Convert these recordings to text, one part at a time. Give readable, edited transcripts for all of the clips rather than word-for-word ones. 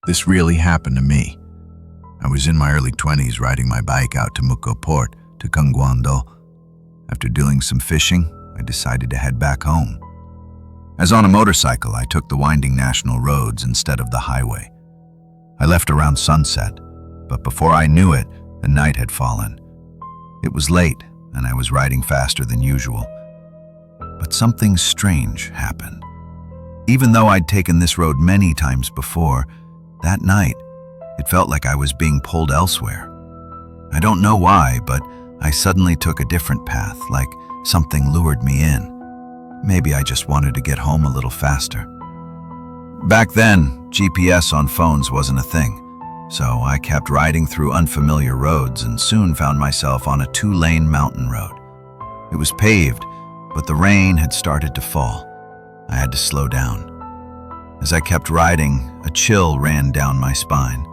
This really happened to me. I was in my early 20s riding my bike out to Mukho Port to Kungwando. After doing some fishing, I decided to head back home. As on a motorcycle, I took the winding national roads instead of the highway. I left around sunset, but before I knew it, the night had fallen. It was late, and I was riding faster than usual. But something strange happened. Even though I'd taken this road many times before, that night, it felt like I was being pulled elsewhere. I don't know why, but I suddenly took a different path, like something lured me in. Maybe I just wanted to get home a little faster. Back then, GPS on phones wasn't a thing, so I kept riding through unfamiliar roads and soon found myself on a 2-lane mountain road. It was paved, but the rain had started to fall. I had to slow down. As I kept riding, a chill ran down my spine.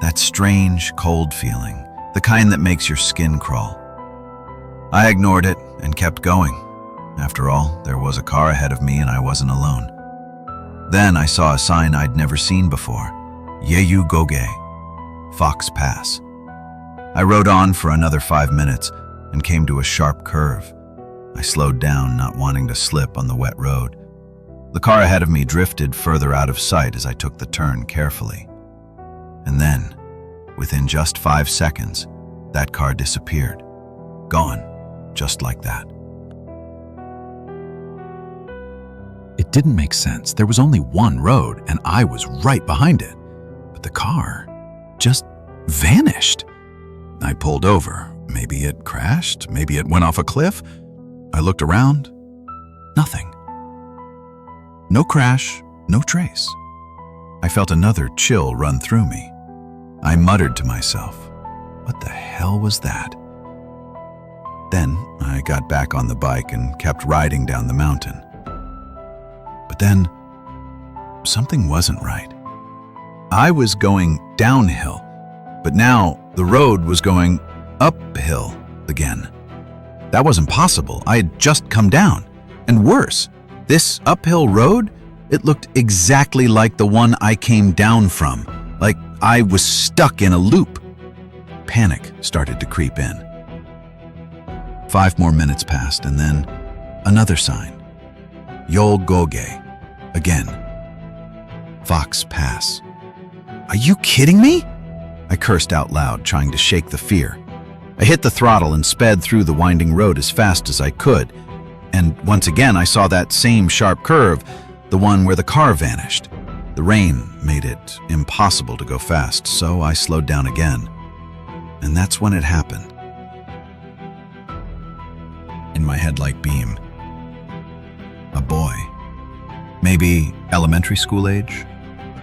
That strange, cold feeling, the kind that makes your skin crawl. I ignored it and kept going. After all, there was a car ahead of me and I wasn't alone. Then I saw a sign I'd never seen before. Yeyu Goge, Fox Pass. I rode on for another 5 minutes and came to a sharp curve. I slowed down, not wanting to slip on the wet road. The car ahead of me drifted further out of sight as I took the turn carefully. And then, within just 5 seconds, that car disappeared. Gone, just like that. It didn't make sense. There was only one road, and I was right behind it. But the car just vanished. I pulled over. Maybe it crashed. Maybe it went off a cliff. I looked around. Nothing. No crash, no trace. I felt another chill run through me. I muttered to myself, what the hell was that? Then I got back on the bike and kept riding down the mountain. But then, something wasn't right. I was going downhill, but now the road was going uphill again. That wasn't possible. I had just come down. And worse, this uphill road, it looked exactly like the one I came down from, like I was stuck in a loop. Panic started to creep in. 5 more minutes passed, and then another sign. Yol Goge, again. Fox Pass. Are you kidding me? I cursed out loud, trying to shake the fear. I hit the throttle and sped through the winding road as fast as I could. And once again, I saw that same sharp curve, the one where the car vanished. The rain made it impossible to go fast, so I slowed down again. And that's when it happened. In my headlight beam, a boy, maybe elementary school age,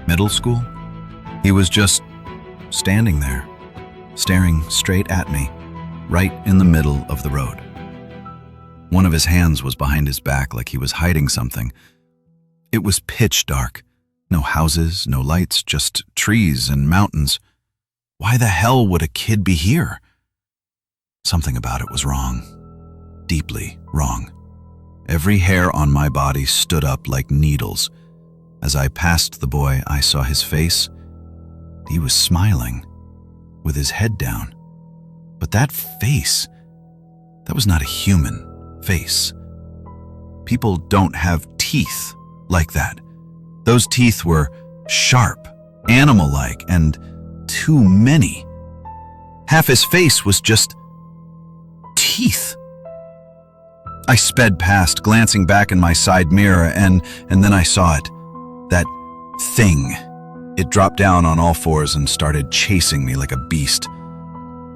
middle school. He was just standing there, staring straight at me, right in the middle of the road. One of his hands was behind his back like he was hiding something. It was pitch dark. No houses, no lights, just trees and mountains. Why the hell would a kid be here? Something about it was wrong. Deeply wrong. Every hair on my body stood up like needles. As I passed the boy, I saw his face. He was smiling, with his head down. But that face, that was not a human face. People don't have teeth like that. Those teeth were sharp, animal-like, and too many. Half his face was just teeth. I sped past, glancing back in my side mirror, and then I saw it. That thing. It dropped down on all fours and started chasing me like a beast.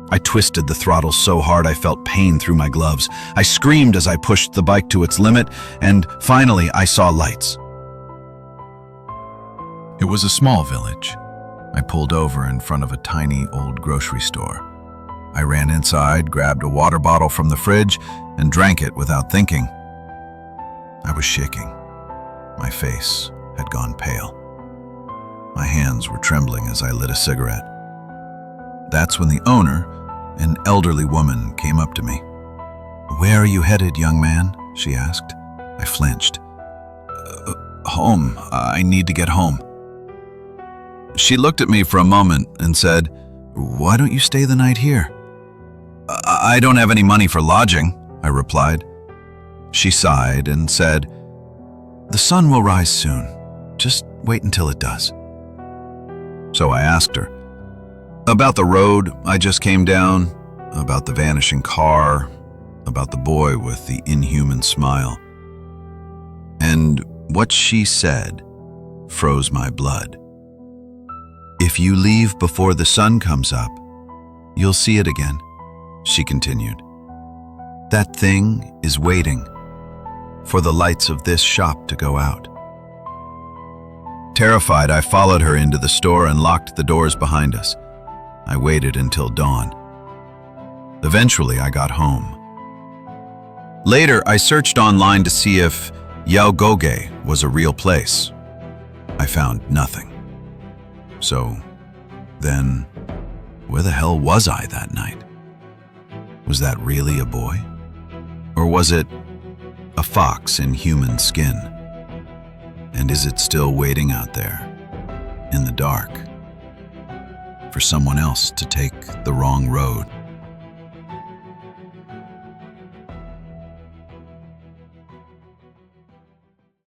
I twisted the throttle so hard I felt pain through my gloves. I screamed as I pushed the bike to its limit, and finally I saw lights. It was a small village. I pulled over in front of a tiny old grocery store. I ran inside, grabbed a water bottle from the fridge, and drank it without thinking. I was shaking. My face had gone pale. My hands were trembling as I lit a cigarette. That's when the owner, an elderly woman, came up to me. "Where are you headed, young man?" she asked. I flinched. Home. I need to get home." She looked at me for a moment and said, "Why don't you stay the night here?" I don't have any money for lodging," I replied. She sighed and said, "The sun will rise soon. Just wait until it does." So I asked her about the road I just came down, about the vanishing car, about the boy with the inhuman smile. And what she said froze my blood. "If you leave before the sun comes up, you'll see it again," she continued. "That thing is waiting for the lights of this shop to go out." Terrified, I followed her into the store and locked the doors behind us. I waited until dawn. Eventually, I got home. Later, I searched online to see if Yaogoge was a real place. I found nothing. So, then, where the hell was I that night? Was that really a boy? Or was it a fox in human skin? And is it still waiting out there, in the dark, for someone else to take the wrong road?